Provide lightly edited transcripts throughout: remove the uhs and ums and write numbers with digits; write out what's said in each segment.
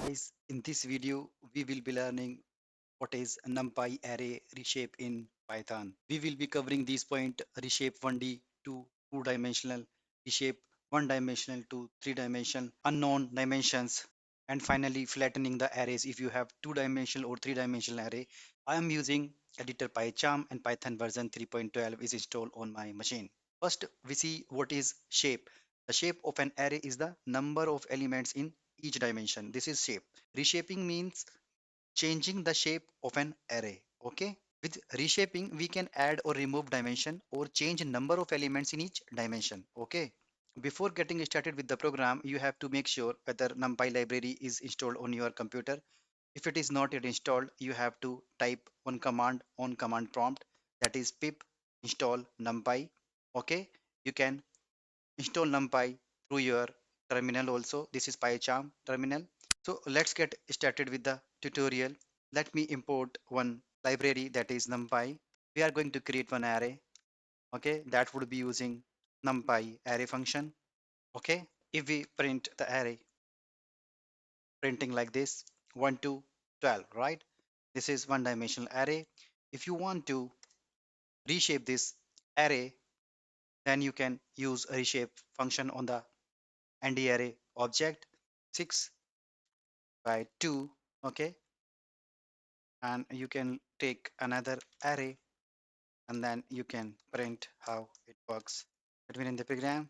Guys, in this video, we will be learning what is NumPy array reshape in Python. We will be covering these point reshape 1D to 2-dimensional, reshape 1-dimensional to 3-dimensional, unknown dimensions, and finally flattening the arrays if you have 2-dimensional or 3-dimensional array. I am using editor PyCharm and Python version 3.12 is installed on my machine. First, we see what is shape. The shape of an array is the number of elements in each dimension. This is shape. Reshaping means changing the shape of an array. Okay. With reshaping, we can add or remove dimension or change number of elements in each dimension. Okay. Before getting started with the program, you have to make sure whether NumPy library is installed on your computer. If it is not yet installed, you have to type one command on command prompt, that is pip install NumPy. Okay. You can install NumPy through your terminal also. This is PyCharm terminal. So let's get started with the tutorial. Let me import one library, that is NumPy. We are going to create one array. Okay, that would be using NumPy array function. Okay, if we print the array, printing like this 1 to 12, right? This is one dimensional array. If you want to reshape this array, then you can use a reshape function on the ndarray object 6 by 2. Okay, and you can take another array and then you can print how it works. Let me run the program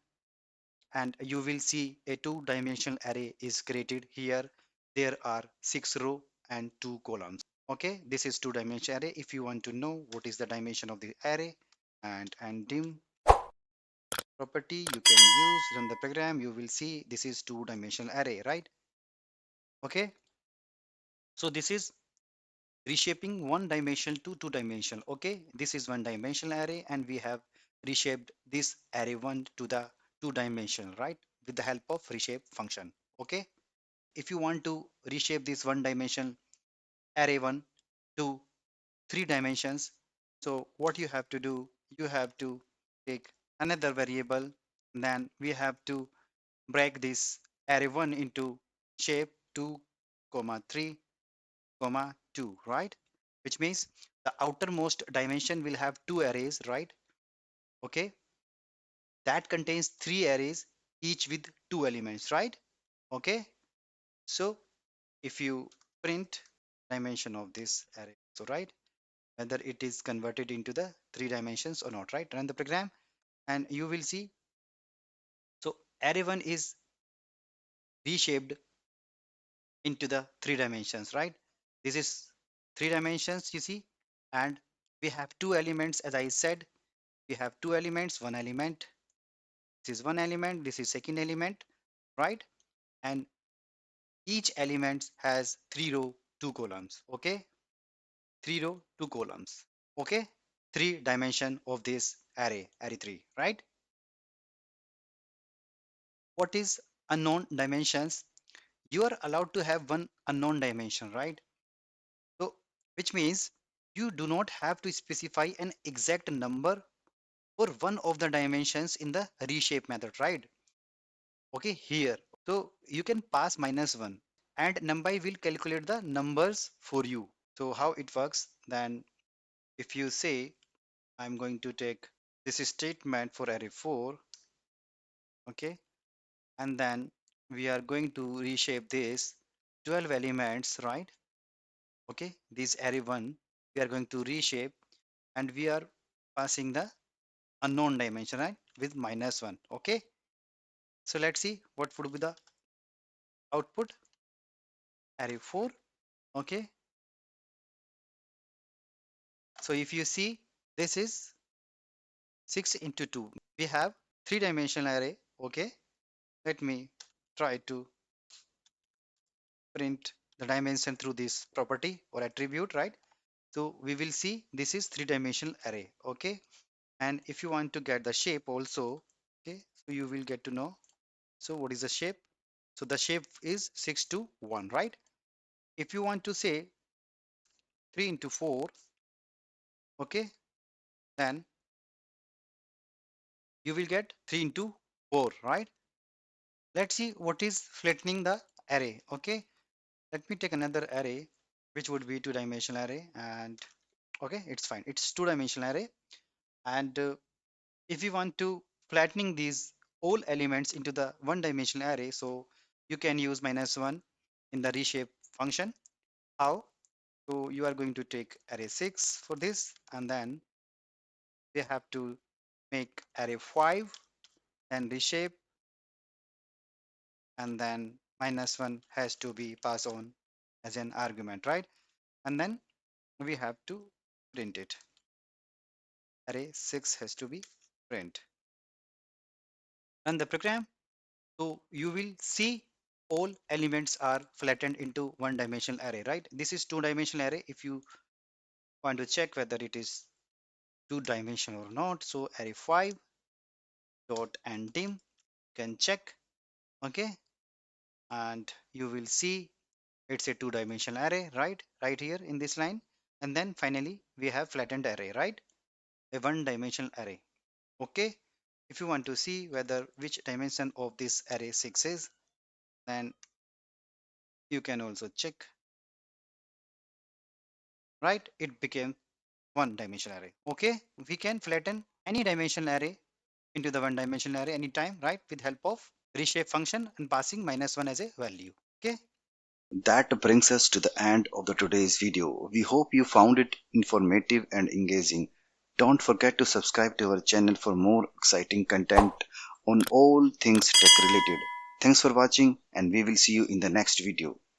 and you will see a two-dimensional array is created here. There are 6 row and 2 columns. Okay, this is two-dimensional array. If you want to know what is the dimension of the array, and dim property you can use, run the program, you will see this is two-dimensional array, right? Okay, so this is reshaping one dimension to two dimension. Okay, this is one dimensional array and we have reshaped this array 1 to the two dimensional, right, with the help of reshape function. Okay, if you want to reshape this one dimension array 1 to three dimensions, so what you have to do, you have to take another variable, then we have to break this array 1 into shape 2 comma 3 comma 2, right? Which means the outermost dimension will have two arrays, right? Okay, that contains three arrays, each with two elements, right? Okay, so if you print dimension of this array, so right, whether it is converted into the three dimensions or not, right? Run the program and you will see. So array 1 is reshaped into the three dimensions, right? This is three dimensions, you see, and we have two elements. As I said, we have two elements, one element, this is one element, this is second element, right? And each element has three row, two columns. Okay, three row, two columns. Okay, three dimension of this array 3, right? What is unknown dimensions? You are allowed to have one unknown dimension, right? So which means you do not have to specify an exact number for one of the dimensions in the reshape method, right? Okay, here. So you can pass -1 and NumPy will calculate the numbers for you. So how it works then, if you say I'm going to take this statement for array 4, okay, and then we are going to reshape this 12 elements, right? Okay, this array 1 we are going to reshape and we are passing the unknown dimension, right, with -1. Okay, so let's see what would be the output. Array 4. Okay, so if you see, this is 6 into 2. We have three-dimensional array. Okay, let me try to print the dimension through this property or attribute, right? So we will see this is three-dimensional array. Okay, and if you want to get the shape also, okay, so you will get to know. So what is the shape? So the shape is 6 to 1, right? If you want to say 3 into 4, okay, then you will get 3 into 4, right? Let's see what is flattening the array. Okay, Let me take another array, which would be two-dimensional array, and okay, it's fine. It's two-dimensional array, and if you want to flattening these all elements into the one-dimensional array, so you can use -1 in the reshape function. How? So you are going to take array 6 for this, and then we have to make array 5, then reshape, and then -1 has to be passed on as an argument, right? And then we have to print it. Array 6 has to be print. Run the program. So you will see all elements are flattened into one dimensional array, right? This is two-dimensional array. If you want to check whether it is two-dimensional or not, so array 5 dot and dim can check, okay, and you will see it's a two-dimensional array, right here in this line. And then finally we have flattened array, right? A one-dimensional array. Okay, if you want to see whether which dimension of this array 6 is, then you can also check, right? It became one dimensional array. Okay, we can flatten any dimensional array into the one dimensional array anytime, right, with help of reshape function and passing -1 as a value. Okay, That brings us to the end of the today's video. We hope you found it informative and engaging. Don't forget to subscribe to our channel for more exciting content on all things tech related. Thanks for watching, and we will see you in the next video.